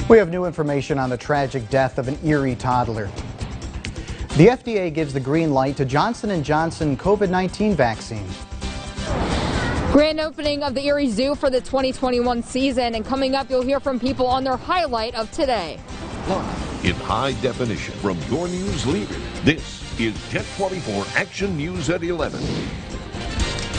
We have new information on the tragic death of an Erie toddler. The FDA gives the green light to Johnson & Johnson COVID-19 vaccine. Grand opening of the Erie Zoo for the 2021 season, and coming up you'll hear from people on their highlight of today. In high definition from your news leader, this is Jet 24 Action News at 11.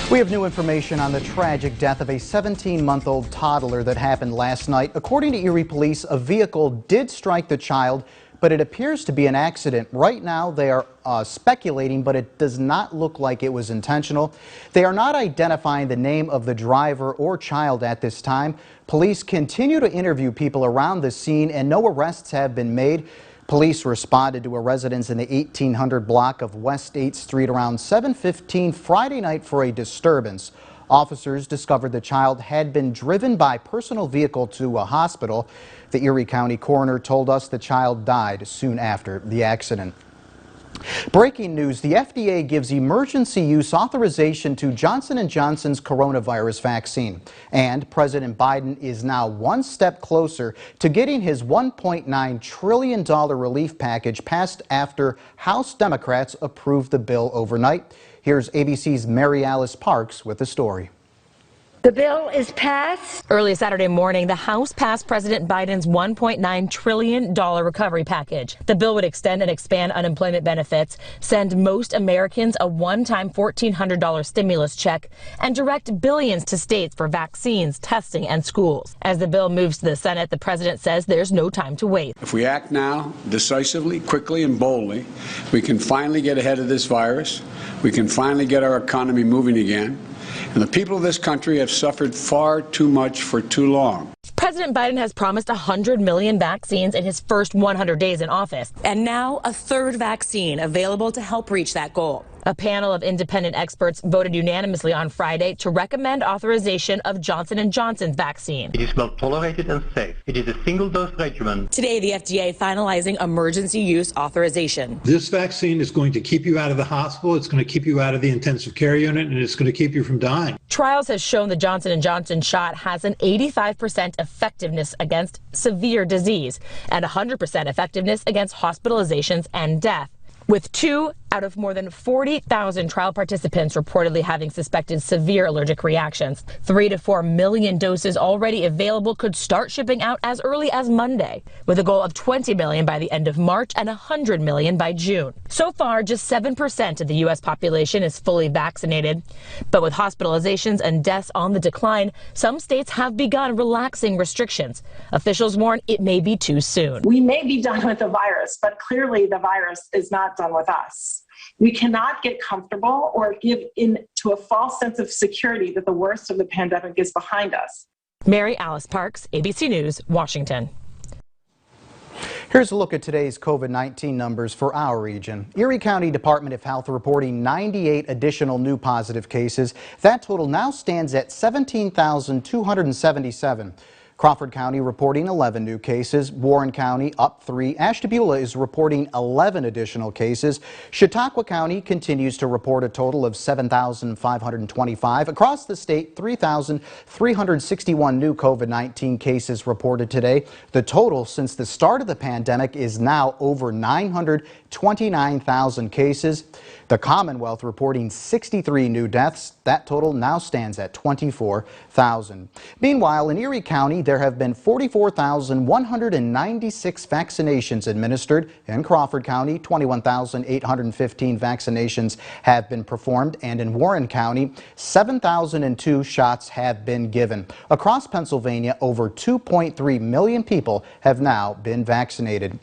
We have new information on the tragic death of a 17-month-old toddler that happened last night. According to Erie police, a vehicle did strike the child, but it appears to be an accident. Right now they are speculating, but it does not look like it was intentional. They are not identifying the name of the driver or child at this time. Police continue to interview people around the scene and no arrests have been made. Police responded to a residence in the 1800 block of West 8th Street around 7:15 Friday night for a disturbance. Officers discovered the child had been driven by personal vehicle to a hospital. The Erie County coroner told us the child died soon after the accident. Breaking news, the FDA gives emergency use authorization to Johnson & Johnson's coronavirus vaccine. And President Biden is now one step closer to getting his $1.9 trillion relief package passed after House Democrats approved the bill overnight. Here's ABC's Mary Alice Parks with the story. The bill is passed. Early Saturday morning, the House passed President Biden's $1.9 trillion recovery package. The bill would extend and expand unemployment benefits, send most Americans a one-time $1,400 stimulus check, and direct billions to states for vaccines, testing, and schools. As the bill moves to the Senate, the president says there's no time to wait. If we act now, decisively, quickly, and boldly, we can finally get ahead of this virus. We can finally get our economy moving again. And the people of this country have suffered far too much for too long. President Biden has promised 100 million vaccines in his first 100 days in office. And now a third vaccine available to help reach that goal. A panel of independent experts voted unanimously on Friday to recommend authorization of Johnson & Johnson's vaccine. It is well tolerated and safe. It is a single-dose regimen. Today, the FDA finalizing emergency use authorization. This vaccine is going to keep you out of the hospital, it's going to keep you out of the intensive care unit, and it's going to keep you from dying. Trials have shown the Johnson & Johnson shot has an 85% effectiveness against severe disease and 100% effectiveness against hospitalizations and death. With 2 out of more than 40,000 trial participants reportedly having suspected severe allergic reactions. 3 to 4 million doses already available could start shipping out as early as Monday, with a goal of 20 million by the end of March and 100 million by June. So far, just 7% of the U.S. population is fully vaccinated. But with hospitalizations and deaths on the decline, some states have begun relaxing restrictions. Officials warn it may be too soon. We may be done with the virus, but clearly the virus is not done with us. We cannot get comfortable or give in to a false sense of security that the worst of the pandemic is behind us. Mary Alice Parks, ABC News, Washington. Here's a look at today's COVID-19 numbers for our region. Erie County Department of Health reporting 98 additional new positive cases. That total now stands at 17,277. Crawford County reporting 11 new cases. Warren County up 3. Ashtabula is reporting 11 additional cases. Chautauqua County continues to report a total of 7,525. Across the state, 3,361 new COVID-19 cases reported today. The total since the start of the pandemic is now over 929,000 cases. The Commonwealth reporting 63 new deaths. That total now stands at 24,000. Meanwhile, in Erie County, there have been 44,196 vaccinations administered. In Crawford County, 21,815 vaccinations have been performed. And in Warren County, 7,002 shots have been given. Across Pennsylvania, over 2.3 million people have now been vaccinated.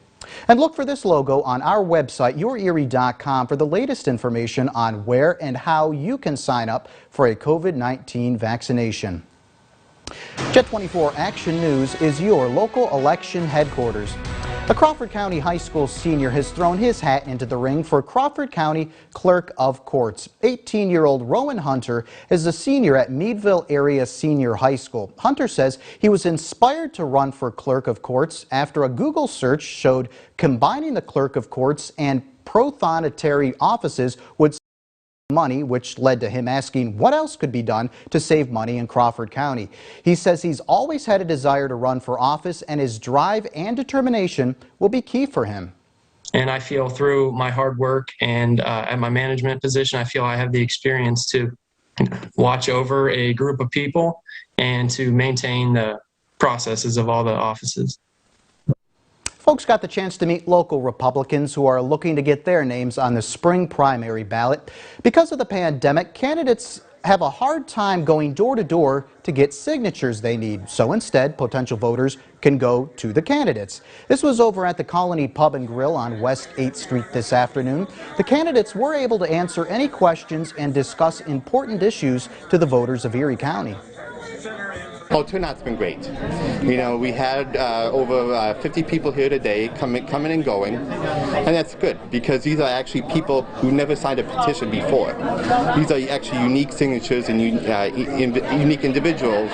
And look for this logo on our website, yourerie.com, for the latest information on where and how you can sign up for a COVID-19 vaccination. Jet 24 Action News is your local election headquarters. A Crawford County High School senior has thrown his hat into the ring for Crawford County Clerk of Courts. 18-year-old Rowan Hunter is a senior at Meadville Area Senior High School. Hunter says he was inspired to run for Clerk of Courts after a Google search showed combining the Clerk of Courts and prothonotary offices would money, which led to him asking what else could be done to save money in Crawford County. He says he's always had a desire to run for office, and his drive and determination will be key for him. And I feel through my hard work and at my management position, I feel I have the experience to watch over a group of people and to maintain the processes of all the offices. Folks got the chance to meet local Republicans who are looking to get their names on the spring primary ballot. Because of the pandemic, candidates have a hard time going door to door to get signatures they need. So instead, potential voters can go to the candidates. This was over at the Colony Pub and Grill on West 8th Street this afternoon. The candidates were able to answer any questions and discuss important issues to the voters of Erie County. Oh, turnout's been great. You know, we had over 50 people here today coming and going, and that's good because these are actually people who never signed a petition before. These are actually unique signatures and unique individuals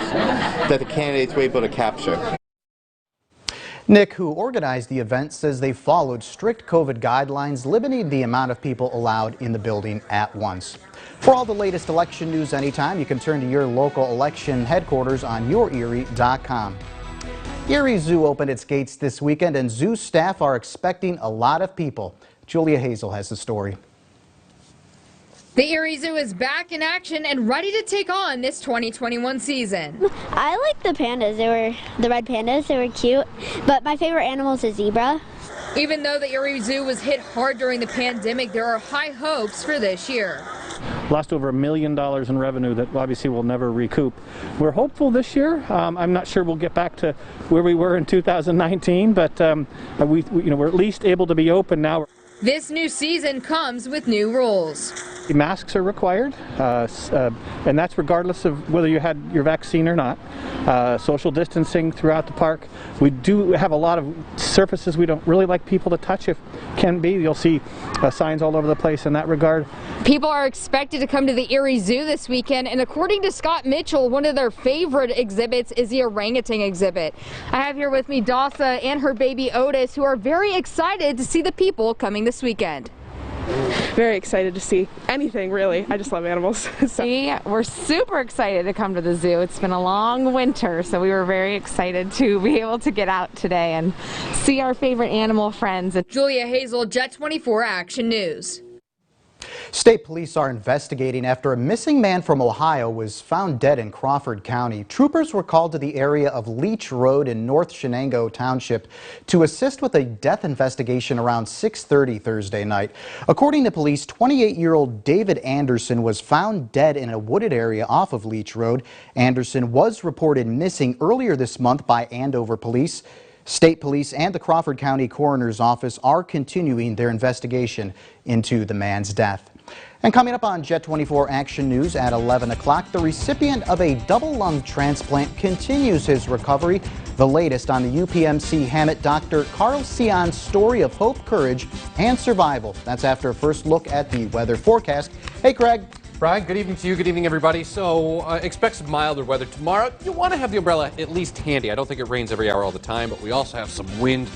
that the candidates were able to capture. Nick, who organized the event, says they followed strict COVID guidelines limiting the amount of people allowed in the building at once. For all the latest election news anytime, you can turn to your local election headquarters on YourErie.com. Erie Zoo opened its gates this weekend, and zoo staff are expecting a lot of people. Julia Hazel has the story. The Erie Zoo is back in action and ready to take on this 2021 season. I like the pandas. The red pandas. They were cute. But my favorite animal is a zebra. Even though the Erie Zoo was hit hard during the pandemic, there are high hopes for this year. Lost over $1 million in revenue that obviously we'll never recoup. We're hopeful this year. I'm not sure we'll get back to where we were in 2019, but we're at least able to be open now. This new season comes with new rules. Masks are required, and that's regardless of whether you had your vaccine or not. Social distancing throughout the park. We do have a lot of surfaces we don't really like people to touch if can be. You'll see signs all over the place in that regard. People are expected to come to the Erie Zoo this weekend, and according to Scott Mitchell, one of their favorite exhibits is the orangutan exhibit. I have here with me Dasa and her baby Otis, who are very excited to see the people coming this weekend. Very excited to see anything, really. I just love animals. We're super excited to come to the zoo. It's been a long winter, so we were very excited to be able to get out today and see our favorite animal friends. Julia Hazel, Jet 24 Action News. State police are investigating after a missing man from Ohio was found dead in Crawford County. Troopers were called to the area of Leach Road in North Shenango Township to assist with a death investigation around 6:30 Thursday night. According to police, 28-year-old David Anderson was found dead in a wooded area off of Leach Road. Anderson was reported missing earlier this month by Andover police. State police and the Crawford County Coroner's Office are continuing their investigation into the man's death. And coming up on Jet 24 Action News at 11 o'clock, the recipient of a double lung transplant continues his recovery. The latest on the UPMC Hammett Dr. Carl Sion's story of hope, courage, and survival. That's after a first look at the weather forecast. Hey, Craig. Brian, good evening to you. Good evening, everybody. So expect some milder weather tomorrow. You want to have the umbrella at least handy. I don't think it rains every hour all the time, but we also have some wind